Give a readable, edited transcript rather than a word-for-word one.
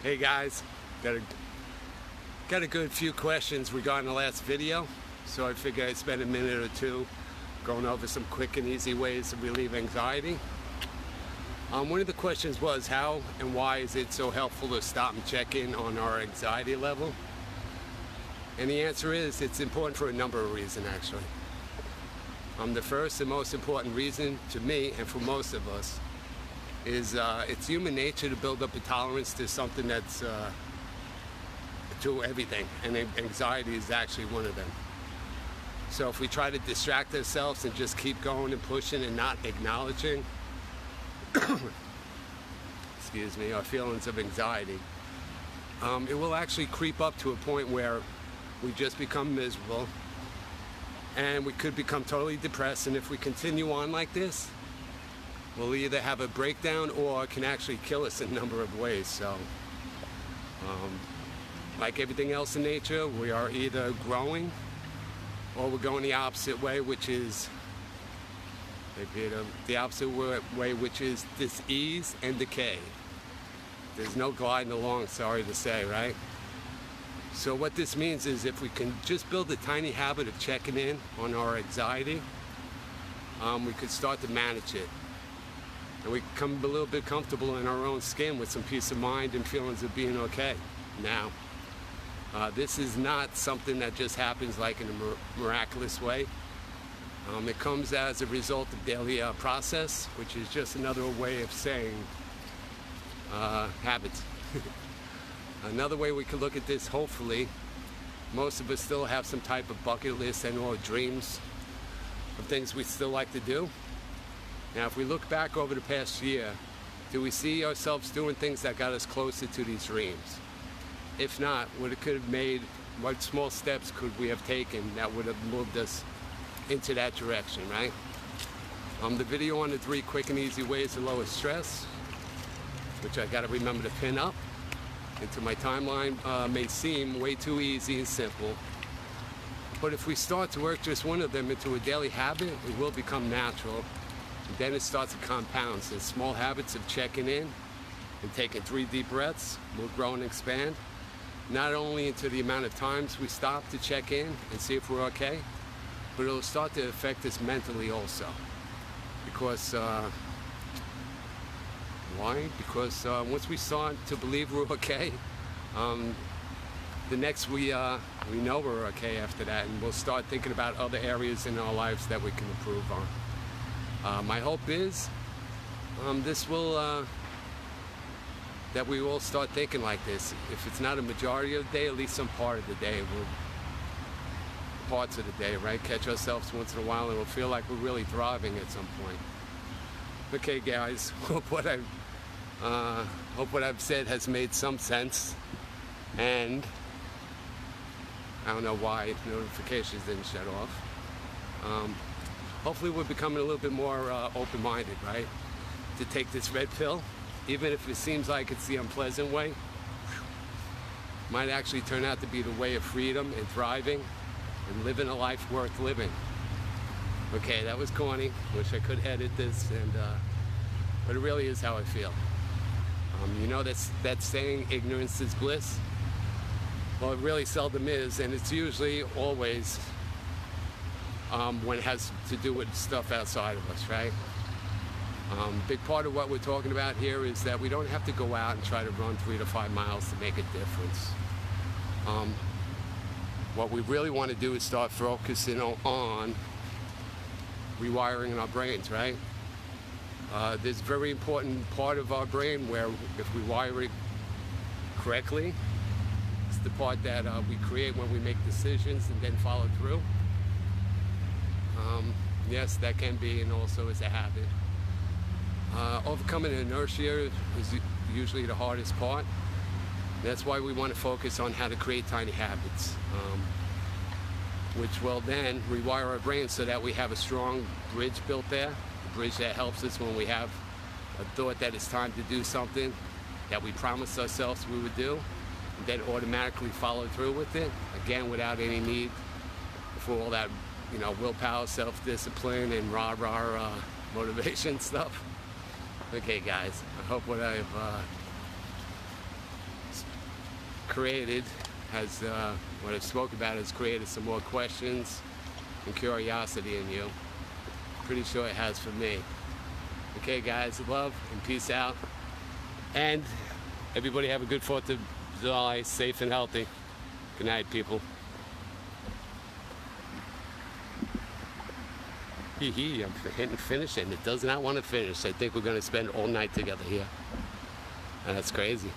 Hey guys, got a good few questions regarding the last video, so I figured I'd spend a minute or two going over some quick and easy ways to relieve anxiety. One of the questions was how and why is it so helpful to stop and check in on our anxiety level? And the answer is it's important for a number of reasons actually. The first and most important reason to me and for most of us is it's human nature to build up a tolerance to something that's to everything, and anxiety is actually one of them. So if we try to distract ourselves and just keep going and pushing and not acknowledging excuse me, our feelings of anxiety, it will actually creep up to a point where we just become miserable and we could become totally depressed, and if we continue on like this, we'll either have a breakdown or it can actually kill us in a number of ways. So, like everything else in nature, we are either growing or we're going the opposite way, which is the opposite way, which is dis-ease and decay. There's no gliding along, sorry to say, right? So what this means is if we can just build a tiny habit of checking in on our anxiety, we could start to manage it. And we become a little bit comfortable in our own skin with some peace of mind and feelings of being okay. Now, this is not something that just happens like in a miraculous way. It comes as a result of daily process, which is just another way of saying habits. Another way we could look at this, hopefully, most of us still have some type of bucket list and or dreams of things we still like to do. Now, if we look back over the past year, do we see ourselves doing things that got us closer to these dreams? If not, what small steps could we have taken that would have moved us into that direction, right? The video on the 3 quick and easy ways to lower stress, which I gotta remember to pin up into my timeline, may seem way too easy and simple. But if we start to work just one of them into a daily habit, it will become natural. And then it starts to compound. So small habits of checking in and taking 3 deep breaths will grow and expand, not only into the amount of times we stop to check in and see if we're okay, but it'll start to affect us mentally also. Because, why? Because once we start to believe we're okay, the next we know we're okay after that, and we'll start thinking about other areas in our lives that we can improve on. My hope is this will that we will start thinking like this. If it's not a majority of the day, at least some part of the day. Parts of the day, right? Catch ourselves once in a while and we'll feel like we're really thriving at some point. Okay, guys, hope what I've said has made some sense, and I don't know why notifications didn't shut off. Hopefully we're becoming a little bit more open-minded, right? To take this red pill, even if it seems like it's the unpleasant way, might actually turn out to be the way of freedom and thriving and living a life worth living. Okay, that was corny. Wish I could edit this, but it really is how I feel. You know that saying, ignorance is bliss? Well, it really seldom is, and it's usually always when it has to do with stuff outside of us, right? Big part of what we're talking about here is that we don't have to go out and try to run 3 to 5 miles to make a difference. What we really want to do is start focusing on rewiring our brains, right? There's a very important part of our brain where if we wire it correctly, it's the part that we create when we make decisions and then follow through. Yes, that can be, and also is a habit. Overcoming inertia is usually the hardest part. That's why we want to focus on how to create tiny habits, which will then rewire our brain so that we have a strong bridge built there, a bridge that helps us when we have a thought that it's time to do something that we promised ourselves we would do, and then automatically follow through with it, again, without any need for all that, willpower, self-discipline, and rah-rah motivation stuff. Okay, guys, I hope what I've created what I've spoke about has created some more questions and curiosity in you. Pretty sure it has for me. Okay, guys, love and peace out. And everybody have a good 4th of July, safe and healthy. Good night, people. I'm hitting finish and it does not want to finish. I think we're going to spend all night together here. And that's crazy.